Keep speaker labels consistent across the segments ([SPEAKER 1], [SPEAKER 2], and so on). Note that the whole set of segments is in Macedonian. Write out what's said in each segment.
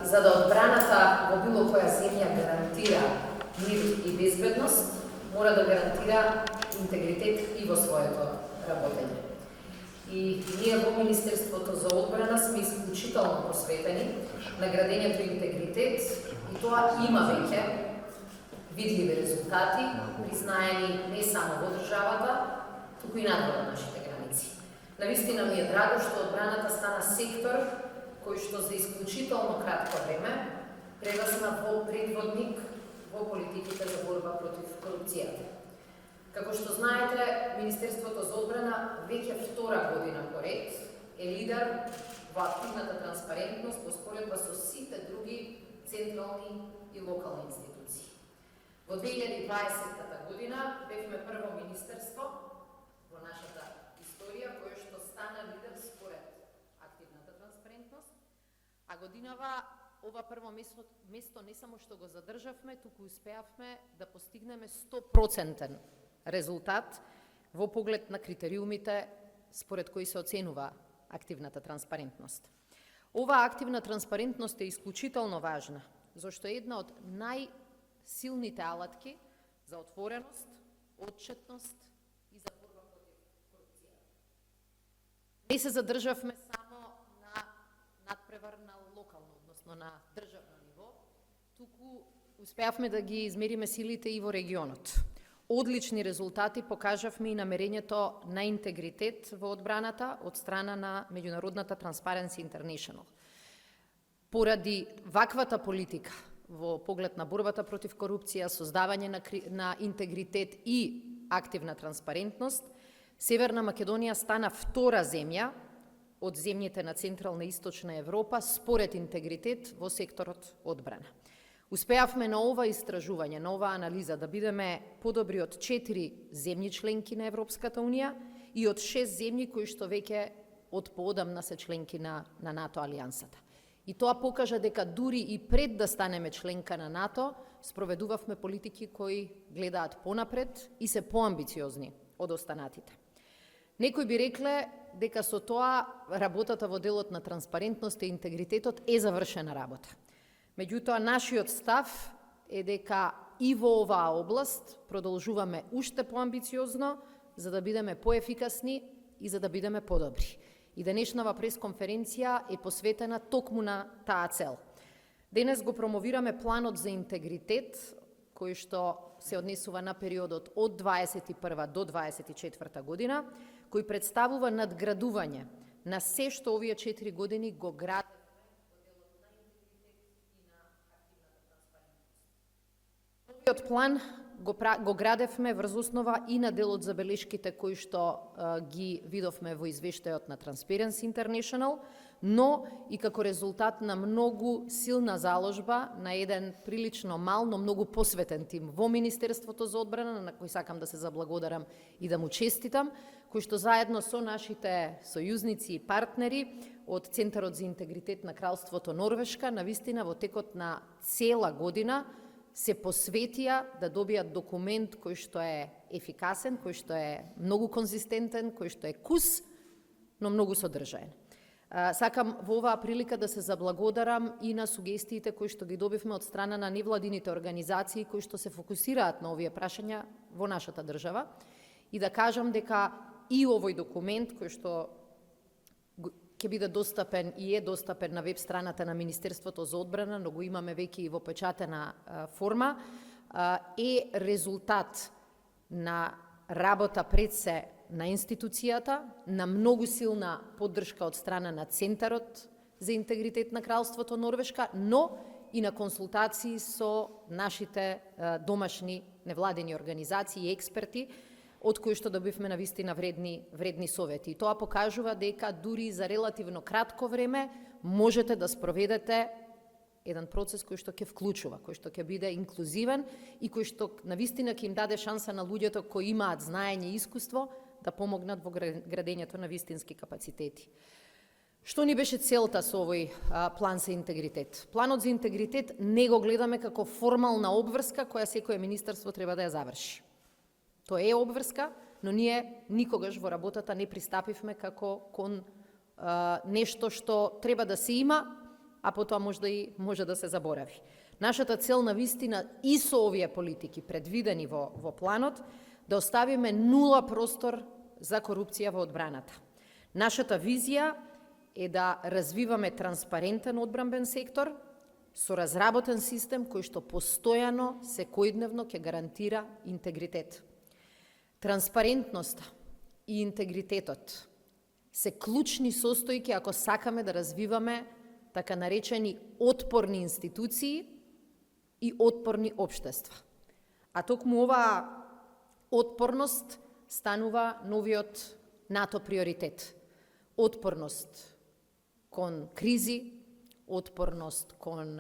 [SPEAKER 1] за да одбраната во било која земја гарантира мир и безбедност, мора да гарантира интегритет и во своето работење. И ние во Министерството за одбрана сме исклучително посветени на градењето интегритет и тоа има веќе видливи резултати, признаени не само во државата, туку и надвор од нашите граници. Навистина ми е драго што одбраната стана сектор кој што за исклучително кратко време прерасна во предводник во политиките за борба против корупцијата. Како што знаете, Министерството за одбрана веќе втора година поред е лидер во активната транспарентност во споредба со сите други централни и локални институции. Во 2020 година бевме прво министерство во нашата историја кое што стана лидер според активната транспарентност, а годинава ова прво место не само што го задржавме, туку успеавме да постигнеме 100% резултат во поглед на критериумите според кои се оценува активната транспарентност. Оваа активна транспарентност е исклучително важна, зашто е една од најсилните алатки за отвореност, отчетност и за борба против корупцијата. Не се задржавме само на надпревар на локално, односно на државно ниво, туку успеавме да ги измериме силите и во регионот. Одлични резултати покажавме и намерењето на интегритет во одбраната од страна на меѓународната Transparency International. Поради ваквата политика во поглед на борбата против корупција, создавање на интегритет и активна транспарентност, Северна Македонија стана втора земја од земјите на Централна и Источна Европа според интегритет во секторот одбрана. Успеавме на ова истражување, на оваа анализа да бидеме подобри од 4 земји членки на Европската Унија и од 6 земји кои што веќе од поодамна се членки на НАТО алијансата. И тоа покажа дека дури и пред да станеме членка на НАТО, спроведувавме политики кои гледаат понапред и се поамбициозни од останатите. Некои би рекле дека со тоа работата во делот на транспарентност и интегритетот е завршена работа. Меѓутоа, нашиот став е дека и во оваа област продолжуваме уште поамбициозно, за да бидеме поефикасни и за да бидеме подобри. И денешнава пресконференција е посветена токму на таа цел. Денес го промовираме планот за интегритет, кој што се однесува на периодот од 21 до 24 година, кој представува надградување на се што овие 4 години го градат. Овиот план го градевме врз основа и на дел од забелешките кои што ги видовме во извештајот на Transparency International, но и како резултат на многу силна заложба на еден прилично мал, но многу посветен тим во Министерството за одбрана, на кој сакам да се заблагодарам и да му честитам, кој што заедно со нашите сојузници и партнери од Центарот за интегритет на Кралството Норвешка, навистина во текот на цела година се посветија да добијат документ кој што е ефикасен, кој што е многу конзистентен, кој што е кус, но многу содржаен. Сакам во оваа прилика да се заблагодарам и на сугестиите кои што ги добивме од страна на невладините организации кои што се фокусираат на овие прашања во нашата држава и да кажам дека и овој документ кој што ќе биде достапен и е достапен на веб страната на Министерството за одбрана, но го имаме веќе и во печатена форма, е резултат на работа пред се на институцијата, на многу силна поддршка од страна на Центарот за интегритет на Кралството Норвешка, но и на консултации со нашите домашни невладени организации и експерти, од кои што добивме навистина вредни совети. И тоа покажува дека дури за релативно кратко време можете да спроведете еден процес кој што ќе вклучува, кој што ќе биде инклузивен и кој што навистина ќе им даде шанса на луѓето кои имаат знаење и искуство да помогнат во градењето на вистински капацитети. Што ни беше целта со овој план за интегритет? Планот за интегритет не го гледаме како формална обврска која секое министерство треба да ја заврши. Тоа е обврска, но ние никогаш во работата не пристапивме како кон нешто што треба да се има,
[SPEAKER 2] а потоа може да се заборави. Нашата цел навистина и со овие политики предвидени во планот да оставиме нула простор за корупција во одбраната. Нашата визија е да развиваме транспарентен одбранбен сектор со разработен систем кој што постојано, секојдневно ќе гарантира интегритет. Транспарентноста и интегритетот се клучни состојки ако сакаме да развиваме така наречени отпорни институции и отпорни општества. А токму оваа отпорност станува новиот НАТО приоритет. Отпорност кон кризи, отпорност кон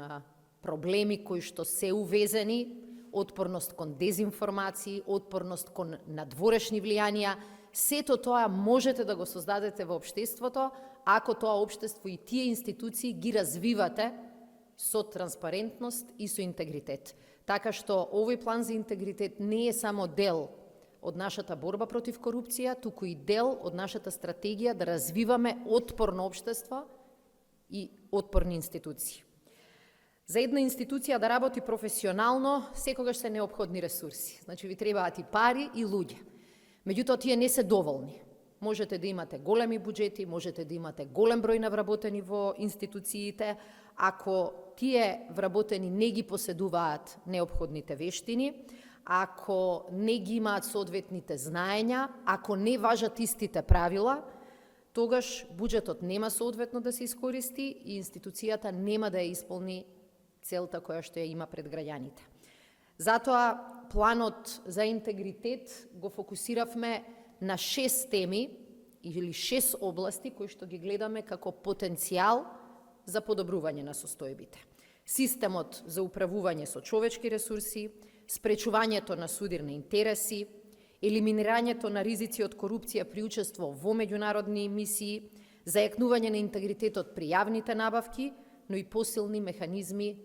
[SPEAKER 2] проблеми кои што се увезени, отпорност кон дезинформации, отпорност кон надворешни влијанија. Сето тоа можете да го создадете во општеството, ако тоа општество и тие институции ги развивате со транспарентност и со интегритет. Така што овој план за интегритет не е само дел од нашата борба против корупција, туку и дел од нашата стратегија да развиваме отпорно општество и отпорни институции. За една институција да работи професионално, секогаш се неопходни ресурси. Значи, ви требаат и пари и луѓе. Меѓутоа, тие не се доволни. Можете да имате големи буџети, можете да имате голем број на вработени во институциите. Ако тие вработени не ги поседуваат неопходните вештини, ако не ги имаат соодветните знаења, ако не важат истите правила, тогаш буџетот нема соодветно да се искористи и институцијата нема да ја исполни целта која што ја има пред граѓаните. Затоа планот за интегритет го фокусиравме на 6 теми или 6 области кои што ги гледаме како потенцијал за подобрување на состојбите. Системот за управување со човечки ресурси, спречувањето на судирни интереси, елиминирањето на ризици од корупција при учество во меѓународни мисии, зајакнување на интегритетот при јавните набавки, но и посилни механизми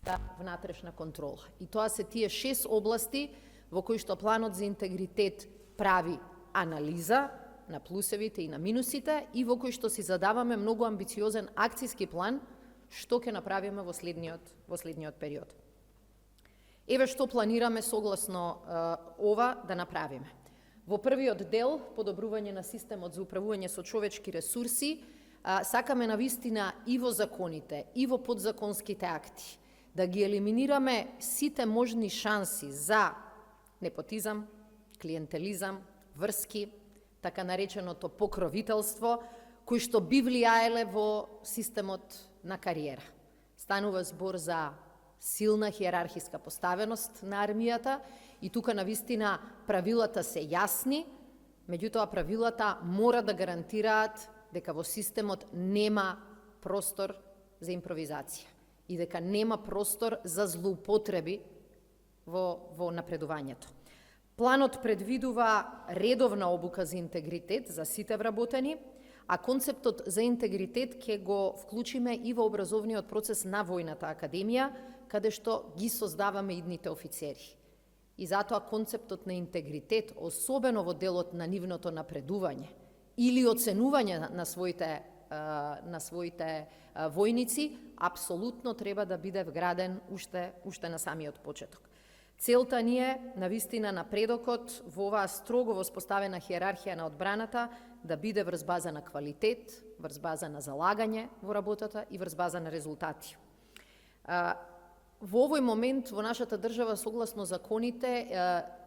[SPEAKER 2] за внатрешна контрола. И тоа се тие 6 области во кои што планот за интегритет прави анализа на плусевите и на минусите и во кои што си задаваме многу амбициозен акцијски план што ќе направиме во следниот период. Еве што планираме согласно ова да направиме. Во првиот дел, подобрување на системот за управување со човечки ресурси, сакаме навистина и во законите, и во подзаконските акти, да ги елиминираме сите можни шанси за непотизам, клиентелизам, врски, така нареченото покровителство, кои што би влијаеле во системот на кариера. Станува збор за силна хиерархиска поставеност на армијата и тука навистина правилата се јасни, меѓутоа правилата мора да гарантираат дека во системот нема простор за импровизација и дека нема простор за злоупотреби во напредувањето. Планот предвидува редовна обука за интегритет за сите вработени, а концептот за интегритет ќе го вклучиме и во образовниот процес на Војната академија, каде што ги создаваме идните офицери. И затоа концептот на интегритет, особено во делот на нивното напредување или оценување на своите војници, апсолутно треба да биде вграден уште на самиот почеток. Целта ни е, навистина, напредокот во оваа строго воспоставена хиерархија на одбраната да биде врз база на квалитет, врз база на залагање во работата и врз база на резултати. Во овој момент во нашата држава, согласно законите,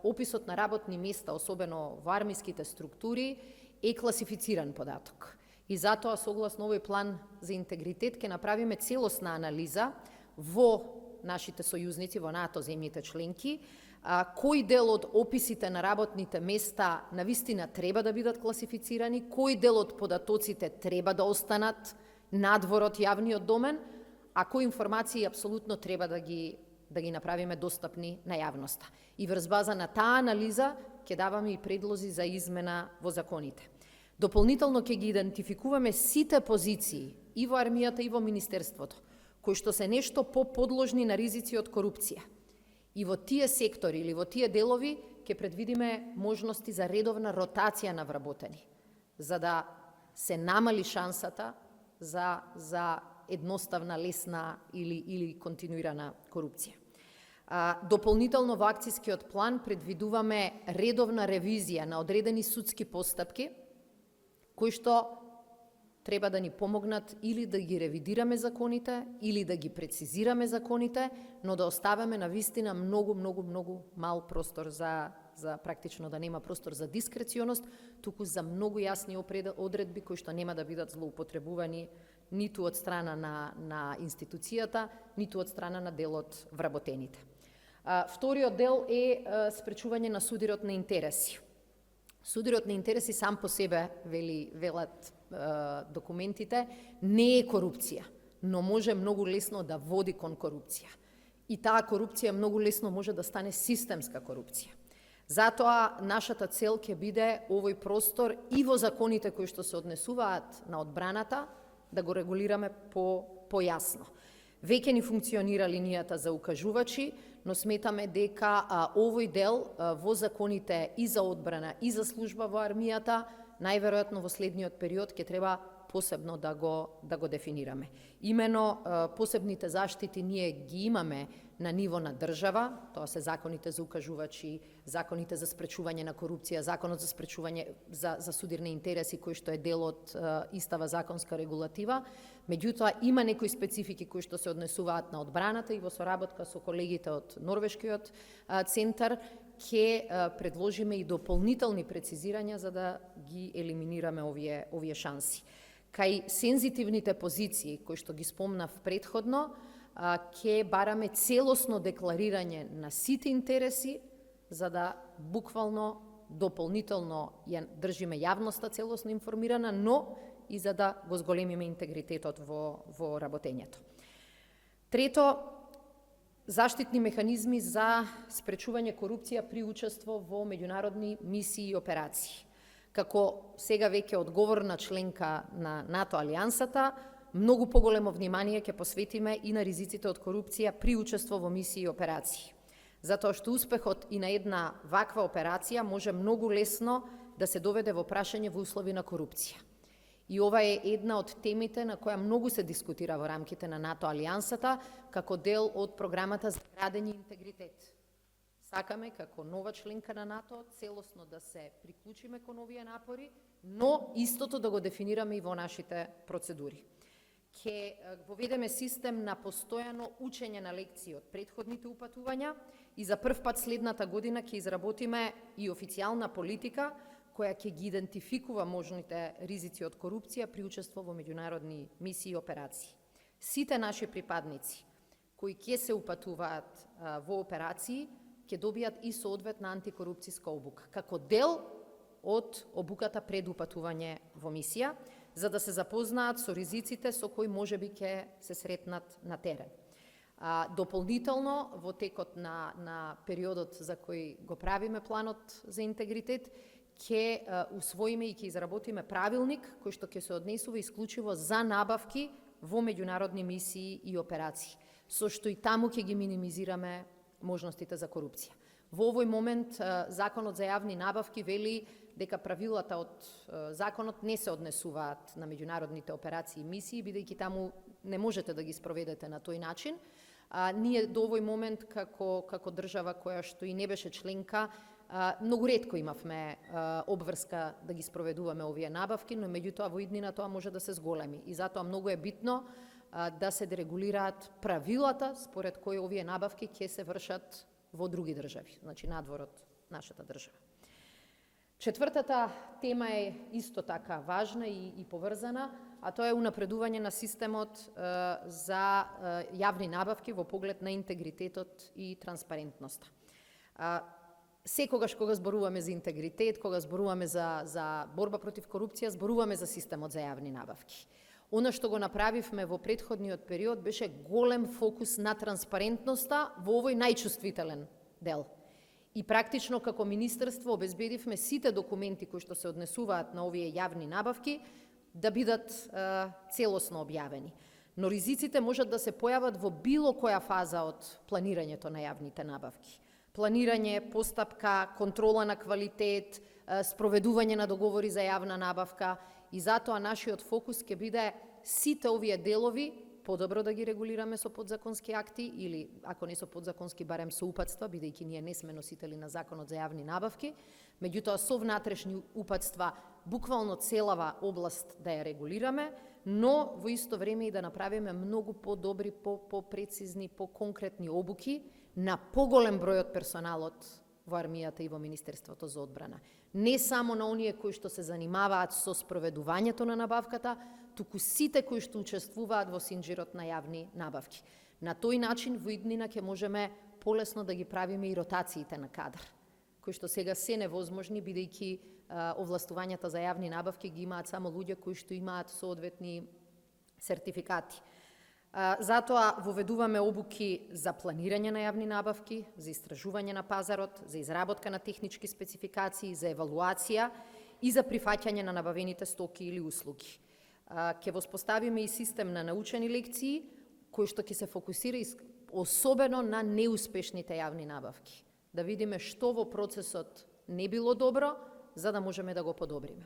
[SPEAKER 2] описот на работни места, особено во армиските структури, е класифициран податок. И затоа, согласно овој план за интегритет, ќе направиме целосна анализа во нашите сојузници, во НАТО земјите членки, кој дел од описите на работните места навистина треба да бидат класифицирани, кој дел од податоците треба да останат надвор од јавниот домен, а кои информации апсолутно треба да ги направиме достапни на јавноста. И врз база на таа анализа ќе даваме и предлози за измена во законите. Дополнително ќе ги идентификуваме сите позиции и во армијата и во министерството, кои што се нешто поподложни на ризици од корупција. И во тие сектори или во тие делови ќе предвидиме можности за редовна ротација на вработени, за да се намали шансата за едноставна, лесна или континуирана корупција. Дополнително во акцијскиот план предвидуваме редовна ревизија на одредени судски постапки, кои што треба да ни помогнат или да ги ревидираме законите, или да ги прецизираме законите, но да оставаме на вистина многу мал простор за практично да нема простор за дискреционост, туку за многу јасни одредби кои што нема да бидат злоупотребувани ниту од страна на институцијата, ниту од страна на делот вработените. Вториот дел е спречување на судирот на интереси. Судирот на интереси сам по себе, велат документите, не е корупција, но може многу лесно да води кон корупција. И таа корупција многу лесно може да стане системска корупција. Затоа нашата цел ќе биде овој простор и во законите кои што се однесуваат на одбраната да го регулираме појасно. Веќе ни функционира линијата за укажувачи, но сметаме дека овој дел во законите и за одбрана и за служба во армијата најверојатно во следниот период ќе треба посебно да го дефинираме. Имено посебните заштити ние ги имаме на ниво на држава, тоа се законите за укажувачи, законите за спречување на корупција, законот за спречување за судирни интереси кој што е дел од истава законска регулатива. Меѓутоа има некои специфики кои што се однесуваат на одбраната и во соработка со колегите од Норвешкиот центар ќе предложиме и дополнителни прецизирања за да ги елиминираме овие шанси. Кај сензитивните позиции кои што ги спомнав претходно, ќе бараме целосно декларирање на сите интереси, за да буквално дополнително ја држиме јавноста целосно информирана, но и за да го зголемиме интегритетот во работењето. Трето, заштитни механизми за спречување корупција при учество во меѓународни мисии и операции. Како сега веќе одговорна членка на НАТО алијансата, многу поголемо внимание ќе посветиме и на ризиците од корупција при учество во мисии и операции. Затоа што успехот и на една ваква операција може многу лесно да се доведе во прашање во услови на корупција. И ова е една од темите на која многу се дискутира во рамките на НАТО алијансата како дел од програмата за градење интегритет. Сакаме како нова членка на НАТО целосно да се приклучиме кон овие напори, но истото да го дефинираме и во нашите процедури. Ќе воведеме систем на постојано учење на лекции од претходните упатувања и за прв пат следната година ќе изработиме и официјална политика која ќе ги идентификува можните ризици од корупција при учество во меѓународни мисии и операции. Сите наши припадници кои ќе се упатуваат во операции ќе добијат и соодветна антикорупцијска обука, како дел од обуката пред упатување во мисија, за да се запознаат со ризиците со кои можеби ќе се сретнат на терен. Дополнително, во текот на периодот за кој го правиме планот за интегритет, ќе усвоиме и ќе изработиме правилник кој што ќе се однесува исклучиво за набавки во меѓународни мисии и операции, со што и таму ќе ги минимизираме можностите за корупција. Во овој момент Законот за јавни набавки вели дека правилата од законот не се однесуваат на меѓународните операции и мисии, бидејќи таму не можете да ги спроведете на тој начин. Ние до овој момент како држава која што и не беше членка, многу ретко имавме обврска да ги спроведуваме овие набавки, но меѓутоа во иднина тоа може да се зголеми. И затоа многу е битно да се дерегулираат правилата според кои овие набавки ќе се вршат во други држави, значи надвор од нашата држава. Четвртата тема е исто така важна и поврзана, а тоа е унапредување на системот за јавни набавки во поглед на интегритетот и транспарентноста. Секогаш кога зборуваме за интегритет, кога зборуваме за борба против корупција, зборуваме за системот за јавни набавки. Она што го направивме во претходниот период беше голем фокус на транспарентноста во овој најчувствителен дел. И практично како министерство обезбедивме сите документи кои што се однесуваат на овие јавни набавки да бидат целосно објавени. Но ризиците можат да се појават во било која фаза од планирањето на јавните набавки. Планирање, постапка, контрола на квалитет, спроведување на договори за јавна набавка, и затоа нашиот фокус ќе биде сите овие делови подобро да ги регулираме со подзаконски акти или, ако не со подзаконски, барем со упатства, бидејќи ние не сме носители на Законот за јавни набавки. Меѓутоа, со внатрешни упатства, буквално целава област да ја регулираме, но во исто време и да направиме многу подобри, по-прецизни, по-конкретни обуки на поголем број од персоналот во армијата и во Министерството за одбрана. Не само на оние кои што се занимаваат со спроведувањето на набавката, туку сите кои што учествуваат во синџирот на јавни набавки. На тој начин во иднина ќе можеме полесно да ги правиме и ротациите на кадар, кои што сега се невозможни, бидејќи овластувањата за јавни набавки ги имаат само луѓе кои што имаат соодветни сертификати. Затоа воведуваме обуки за планирање на јавни набавки, за истражување на пазарот, за изработка на технички спецификации, за евалуација и за прифаќање на набавените стоки или услуги. Ќе воспоставиме и систем на научени лекции, кој што ќе се фокусира особено на неуспешните јавни набавки. Да видиме што во процесот не било добро, за да можеме да го подобриме.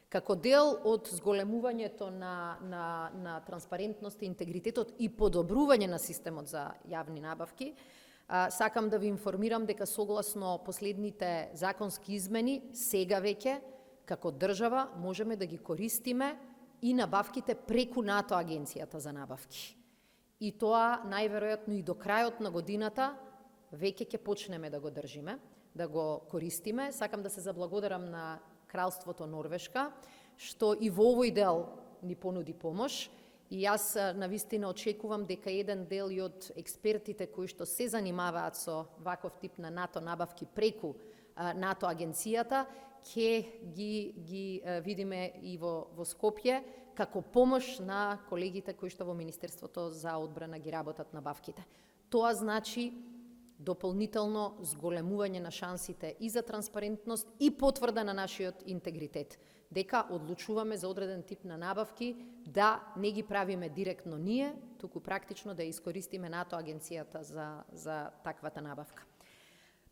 [SPEAKER 2] Како дел од зголемувањето на транспарентност и интегритетот и подобрување на системот за јавни набавки, сакам да ви информирам дека согласно последните законски измени, сега веќе, како држава, можеме да ги користиме и набавките преку НАТО агенцијата за набавки. И тоа, најверојатно и до крајот на годината, веќе ќе почнеме да го држиме, да го користиме. Сакам да се заблагодарам на Кралството Норвешка, што и во овој дел ни понуди помош. И јас навистина очекувам дека еден дел и од експертите кои што се занимаваат со ваков тип на НАТО набавки преку НАТО агенцијата, ќе ги видиме и во Скопје како помош на колегите кои што во Министерството за одбрана ги работат набавките. Тоа значи дополнително зголемување на шансите и за транспарентност и потврда на нашиот интегритет, дека одлучуваме за одреден тип на набавки да не ги правиме директно ние, туку практично да искористиме НАТО агенцијата за таквата набавка.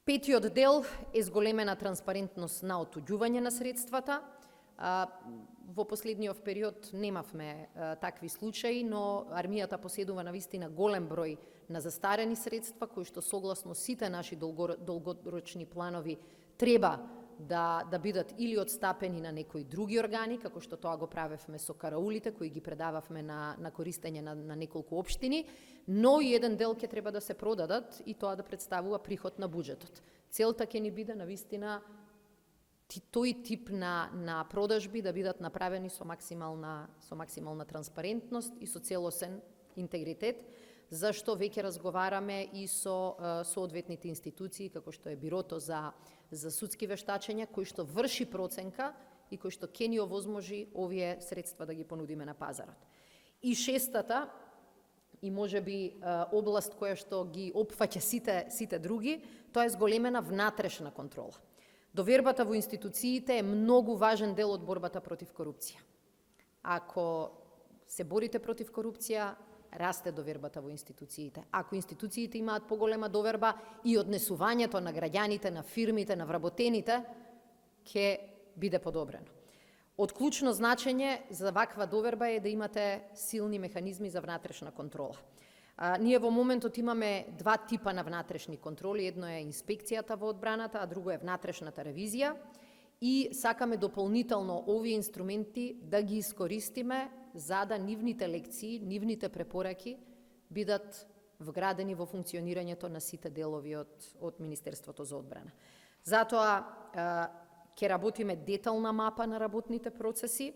[SPEAKER 2] Петиот дел е зголемена транспарентност на отуѓување на средствата. Во последниот период немавме такви случаи, но армијата поседува навистина голем број на застарени средства, кои што согласно сите наши долгорочни планови треба да бидат или отстапени на некои други органи, како што тоа го правевме со караулите, кои ги предававме на користење на неколку општини, но и еден дел ќе треба да се продадат и тоа да представува приход на буџетот. Целта ќе ни биде навистина тој тип на продажби да бидат направени со максимална транспарентност и со целосен интегритет, зашто веќе разговараме и со соодветните институции, како што е Бирото за судски вештачења, кој што врши проценка и кој што ќе ни овозможи овие средства да ги понудиме на пазарот. И шестата, и можеби област која што ги опфаќа сите други, тоа е зголемена внатрешна контрола. Довербата во институциите е многу важен дел од борбата против корупција. Ако се борите против корупција, расте довербата во институциите. Ако институциите имаат поголема доверба и однесувањето на граѓаните, на фирмите, на вработените, ќе биде подобрено. Од клучно значење за ваква доверба е да имате силни механизми за внатрешна контрола. Ние во моментот имаме два типа на внатрешни контроли. Едно е инспекцијата во одбраната, а друго е внатрешната ревизија. И сакаме дополнително овие инструменти да ги искористиме за да нивните лекции, нивните препораки бидат вградени во функционирањето на сите делови од Министерството за одбрана. Затоа ќе работиме детална мапа на работните процеси,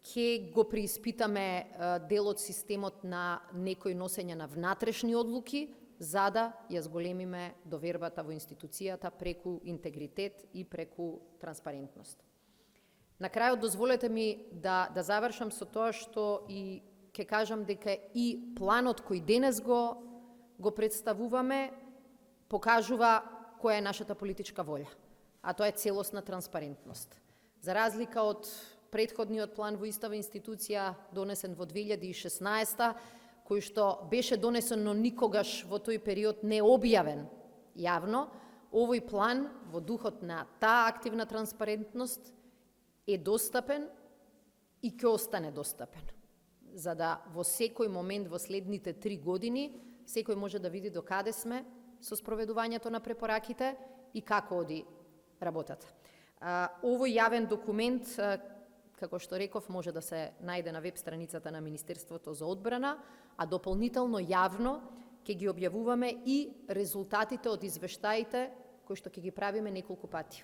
[SPEAKER 2] ќе го преиспитаме делот системот на некои носење на внатрешни одлуки, за да ја зголемиме довербата во институцијата преку интегритет и преку транспарентност. На крајот дозволете ми да завршам со тоа што и ќе кажам дека и планот кој денес го представуваме покажува која е нашата политичка волја, а тоа е целосна транспарентност. За разлика од претходниот план во истава институција донесен во 2016, кој што беше донесен, но никогаш во тој период не објавен јавно, овој план во духот на таа активна транспарентност е достапен и ќе остане достапен. за да во секој момент во следните 3 години секој може да види до каде сме со спроведувањето на препораките и како оди работата. Овој јавен документ, како што реков, може да се најде на веб страницата на Министерството за одбрана, а дополнително јавно ќе ги објавуваме и резултатите од извештаите кои што ќе ги правиме неколку пати.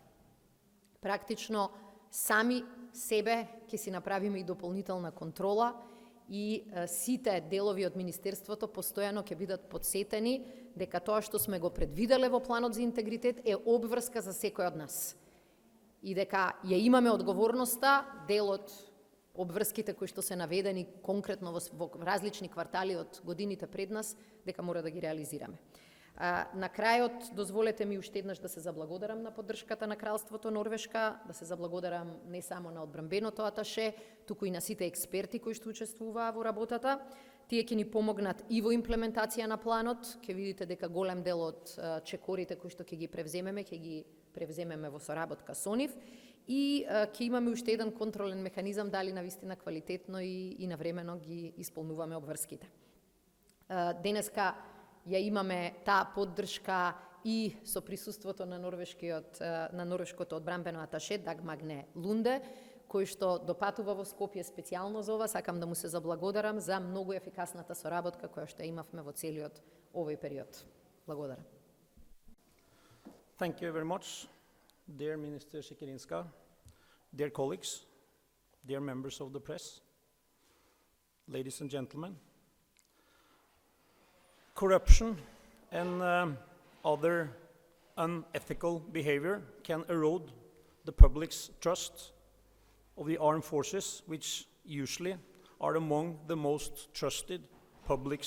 [SPEAKER 2] Практично сами себе ќе си направиме и дополнителна контрола и сите делови од Министерството постојано ќе бидат подсетени дека тоа што сме го предвиделе во планот за интегритет е обврска за секој од нас. И дека ја имаме одговорноста, дел од обврските кои што се наведени конкретно во различни квартали од годините пред нас, дека мора да ги реализираме. На крајот, дозволете ми уште еднаш да се заблагодарам на поддршката на Кралството Норвешка, да се заблагодарам не само на одбранбеното аташе, туку и на сите експерти кои што учествуваа во работата. Тие ќе ни помогнат и во имплементација на планот. Ќе видите дека голем дел од чекорите кои што ќе ги превземеме во соработка со нив и ќе имаме уште еден контролен механизам дали навистина квалитетно и навремено ги исполнуваме обврските. Денеска ја имаме таа поддршка и со присуството на норвешкото одбранбено аташе Даг Магне Лунде, кој што допатува во Скопје специјално за ова. Сакам да му се заблагодарам за многу ефикасната соработка која што имавме во целиот овој период. Благодарам.
[SPEAKER 3] Thank you very much, dear Minister Sikirinska, dear colleagues, dear members of the press, ladies and gentlemen. Corruption and other unethical behavior can erode the public's trust of the armed forces, which usually are among the most trusted public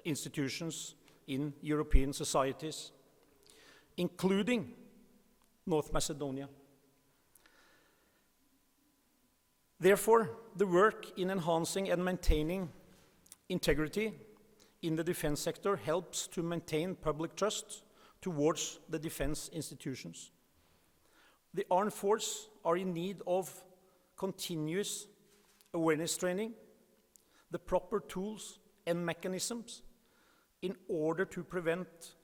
[SPEAKER 3] institutions in European societies, including North Macedonia. Therefore, the work in enhancing and maintaining integrity in the defense sector helps to maintain public trust towards the defense institutions. The armed forces are in need of continuous awareness training, the proper tools and mechanisms in order to prevent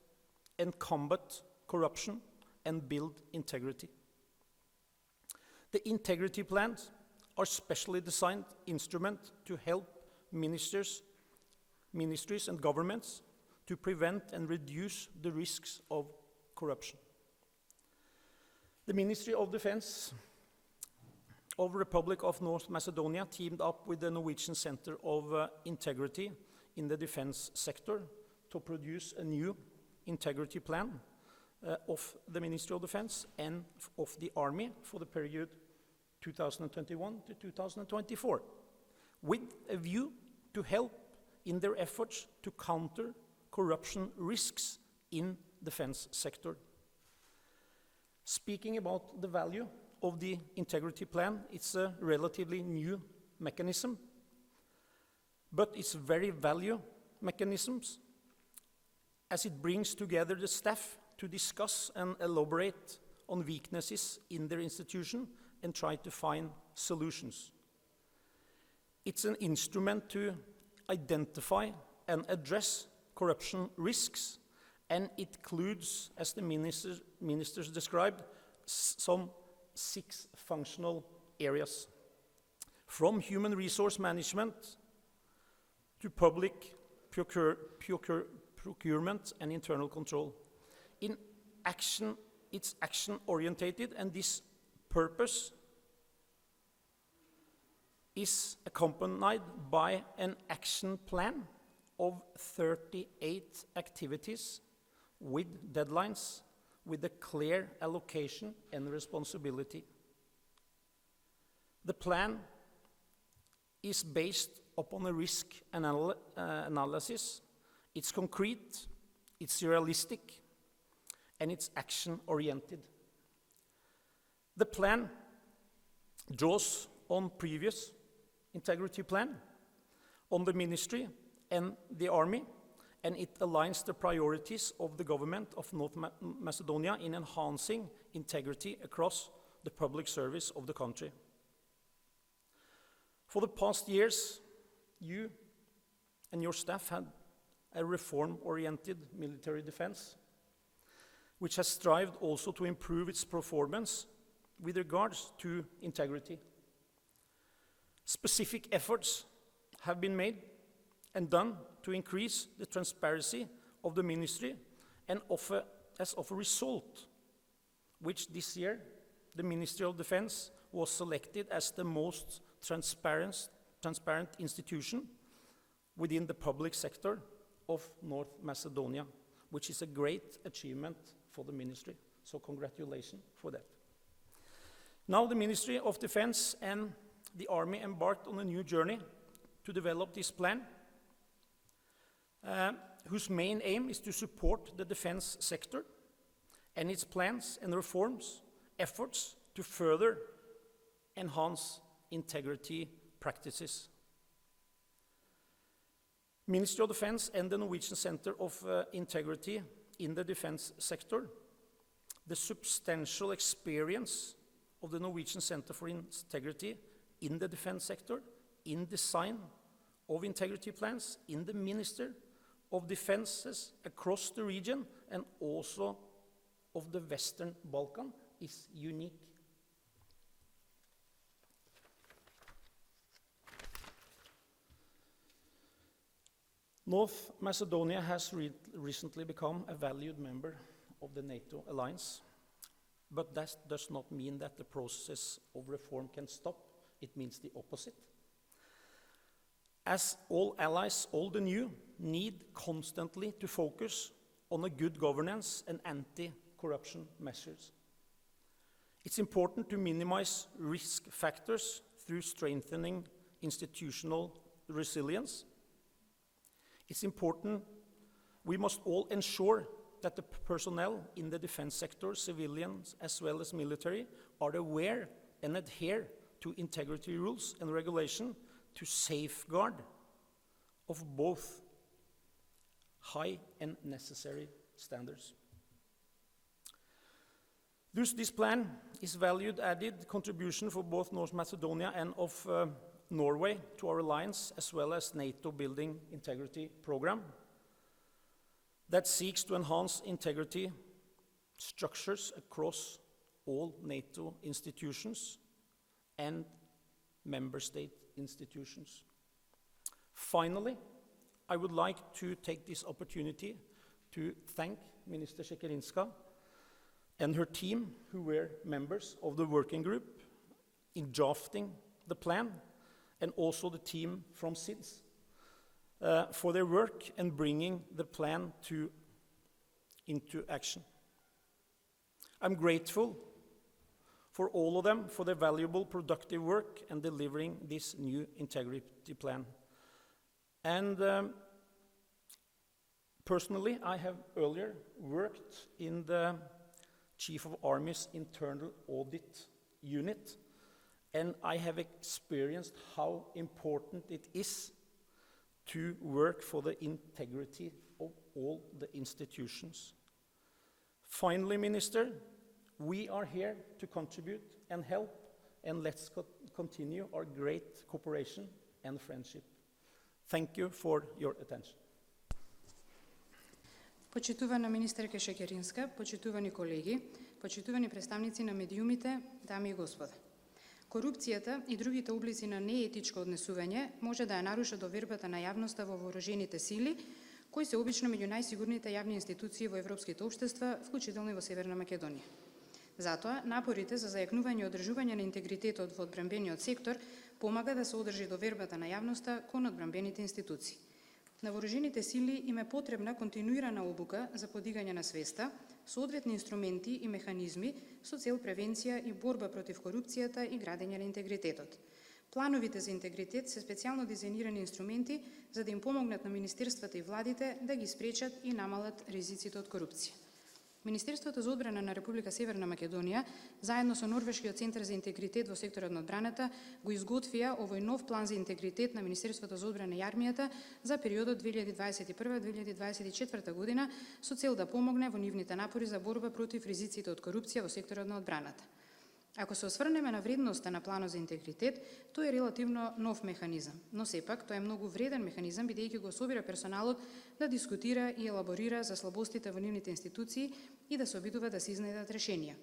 [SPEAKER 3] and combat corruption and build integrity. The integrity plans are specially designed instruments to help ministries and governments to prevent and reduce the risks of corruption. The Ministry of Defense of the Republic of North Macedonia teamed up with the Norwegian Center of Integrity in the defense sector to produce a new integrity plan of the Ministry of Defense and of the Army for the period 2021 to 2024, with a view to help in their efforts to counter corruption risks in defense sector. Speaking about the value of the integrity plan, it's a relatively new mechanism, but it's very value mechanisms as it brings together the staff to discuss and elaborate on weaknesses in their institution and try to find solutions. It's an instrument to identify and address corruption risks, and it includes, as the ministers described, some 6 functional areas, from human resource management to public procurement and internal control. In action, it's action-orientated, and this purpose is accompanied by an action plan of 38 activities with deadlines, with a clear allocation and responsibility. The plan is based upon a risk analysis. It's concrete, it's realistic, and it's action-oriented. The plan draws on previous integrity plan, on the ministry and the army, and it aligns the priorities of the government of North Macedonia in enhancing integrity across the public service of the country. For the past years, you and your staff had a reform-oriented military defense, which has strived also to improve its performance with regards to integrity. Specific efforts have been made and done to increase the transparency of the ministry, and as of a result, which this year the Ministry of Defense was selected as the most transparent institution within the public sector of North Macedonia, which is a great achievement for the ministry. So congratulations for that. Now the Ministry of Defense and the Army embarked on a new journey to develop this plan, whose main aim is to support the defense sector and its plans and reforms, efforts to further enhance integrity practices. Ministry of Defense and the Norwegian Center of Integrity in the defense sector, the substantial experience of the Norwegian Center for Integrity in the defense sector, in design of integrity plans, in the Minister of Defenses across the region and also of the Western Balkan, is unique. North Macedonia has recently become a valued member of the NATO alliance, but that does not mean that the process of reform can stop. It means the opposite. As all allies, old and new, need constantly to focus on a good governance and anti-corruption measures. It's important to minimize risk factors through strengthening institutional resilience. It's important, we must all ensure that the personnel in the defense sector, civilians as well as military, are aware and adhere to integrity rules and regulation to safeguard of both high and necessary standards. Thus, this plan is valued added contribution for both North Macedonia and of Norway to our alliance, as well as NATO Building Integrity Program that seeks to enhance integrity structures across all NATO institutions and member state institutions. Finally, I would like to take this opportunity to thank Minister Sekerinska and her team, who were members of the working group in drafting the plan, and also the team from SIDS for their work and bringing the plan into action. I'm grateful for all of them for their valuable, productive work and delivering this new integrity plan. And personally, I have earlier worked in the Chief of Army's internal audit unit, and I have experienced how important it is to work for the integrity of all the institutions. Finally, Minister, we are here to contribute and help, and let's continue our great cooperation and friendship. Thank you for your attention.
[SPEAKER 4] Почитувана министерка Шекеринска, почитувани колеги, почитувани представници на медиумите, дами и господа. Корупцијата и другите облици на неетичко однесување може да ја наруша довербата на јавноста во вооружените сили, кои се обично меѓу најсигурните јавни институции во европските општества, вклучително и во Северна Македонија. Затоа, напорите за зајакнување и одржување на интегритетот во одбранбениот сектор помага да се одржи довербата на јавноста кон одбранбените институции. На вооружените сили им е потребна континуирана обука за подигање на свеста, соодветни инструменти и механизми со цел превенција и борба против корупцијата и градење на интегритетот. Плановите за интегритет се специјално дизајнирани инструменти за да им помогнат на министерствата и владите да ги спречат и намалат ризиците од корупција. Министерството за одбрана на Република Северна Македонија, заедно со Норвешкиот центар за интегритет во секторот на одбраната, го изготвија овој нов план за интегритет на Министерството за одбрана и армијата за периодот 2021-2024 година со цел да помогне во нивните напори за борба против ризиците од корупција во секторот на одбраната. Ако се осврнеме на вредноста на планот за интегритет, тој е релативно нов механизам, но сепак тој е многу вреден механизам бидејќи го собира персоналот да дискутира и елаборира за слабостите во нивните институции и да се обидува да се изнајдат решенија.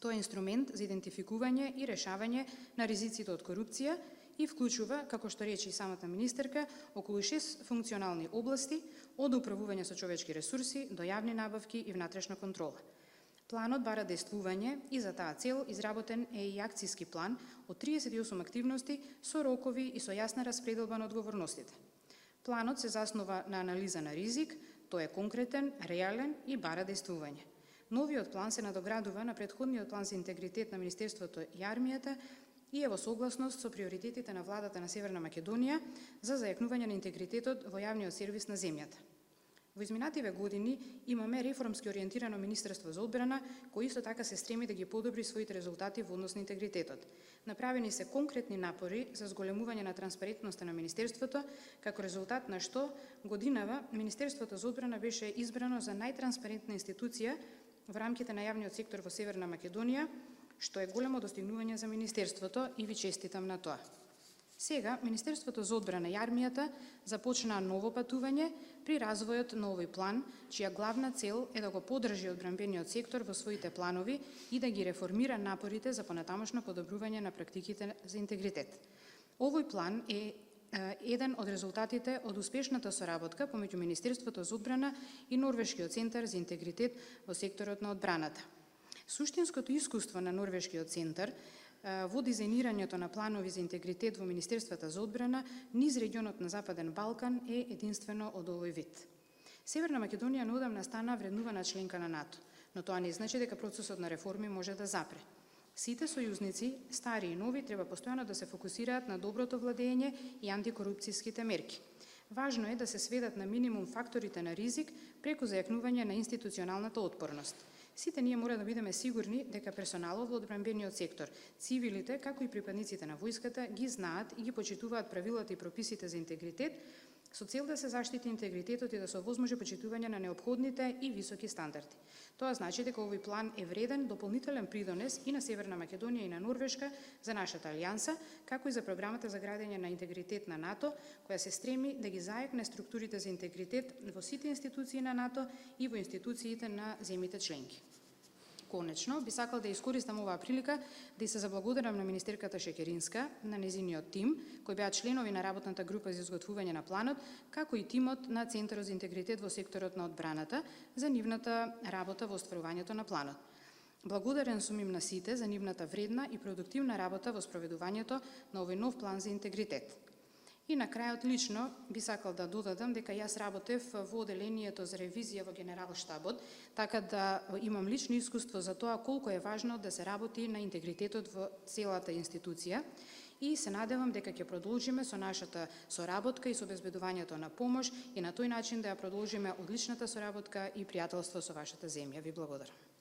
[SPEAKER 4] Тој е инструмент за идентификување и решавање на ризиците од корупција и вклучува, како што рече и самата министерка, околу 6 функционални области, од управување со човечки ресурси до јавни набавки и внатрешна контрола. Планот бара действување и за таа цел изработен е и акцијски план од 38 активности со рокови и со јасна распределба на одговорностите. Планот се заснова на анализа на ризик, тој е конкретен, реален и бара действување. Новиот план се надоградува на претходниот план за интегритет на Министерството и армијата и е во согласност со приоритетите на владата на Северна Македонија за зајакнување на интегритетот во јавниот сервис на земјата. Во изминативе години имаме реформски ориентирано Министерство за одбрана, кој исто така се стреми да ги подобри своите резултати во однос на интегритетот. Направени се конкретни напори за зголемување на транспарентноста на Министерството, како резултат на што годинава Министерството за одбрана беше избрано за најтранспарентна институција во рамките на јавниот сектор во Северна Македонија, што е големо достигнување за Министерството и ви честитам на тоа. Сега, Министерството за одбрана и армијата започнаа ново патување при развојот на овој план, чија главна цел е да го поддржи одбранбениот сектор во своите планови и да ги реформира напорите за понатамошно подобрување на практиките за интегритет. Овој план е еден од резултатите од успешната соработка помеѓу Министерството за одбрана и Норвешкиот центар за интегритет во секторот на одбраната. Суштинското искуство на Норвешкиот центар во дизајнирањето на планови за интегритет во Министерствата за одбрана низ регионот на Западен Балкан е единствено од овој вид. Северна Македонија неодамна стана вреднувана членка на НАТО, но тоа не значи дека процесот на реформи може да запре. Сите сојузници, стари и нови, треба постојано да се фокусираат на доброто владење и антикорупцијските мерки. Важно е да се сведат на минимум факторите на ризик преку зајакнување на институционалната отпорност. Сите ние мора да бидеме сигурни дека персоналот во одбранбениот сектор, цивилите, како и припадниците на војската, ги знаат и ги почитуваат правилата и прописите за интегритет, со цел да се заштити интегритетот и да се овозможи почитување на неопходните и високи стандарди. Тоа значи дека овој план е вреден дополнителен придонес и на Северна Македонија и на Норвешка за нашата алијанса, како и за програмата за градење на интегритет на НАТО, која се стреми да ги зајакне структурите за интегритет во сите институции на НАТО и во институциите на земјите членки. Конечно, би сакал да искористам оваа прилика да се заблагодарам на министерката Шекеринска, на незиниот тим, кои беа членови на работната група за изготвување на планот, како и тимот на Центарот за интегритет во секторот на одбраната за нивната работа во остварувањето на планот. Благодарен сум им на сите за нивната вредна и продуктивна работа во спроведувањето на овој нов план за интегритет. И на крајот лично би сакал да додадам дека јас работев во оделението за ревизија во Генералштабот, така да имам лично искуство за тоа колку е важно да се работи на интегритетот во целата институција и се надевам дека ќе продолжиме со нашата соработка и со обезбедувањето на помош и на тој начин да ја продолжиме одличната соработка и пријателство со вашата земја. Ви благодарам.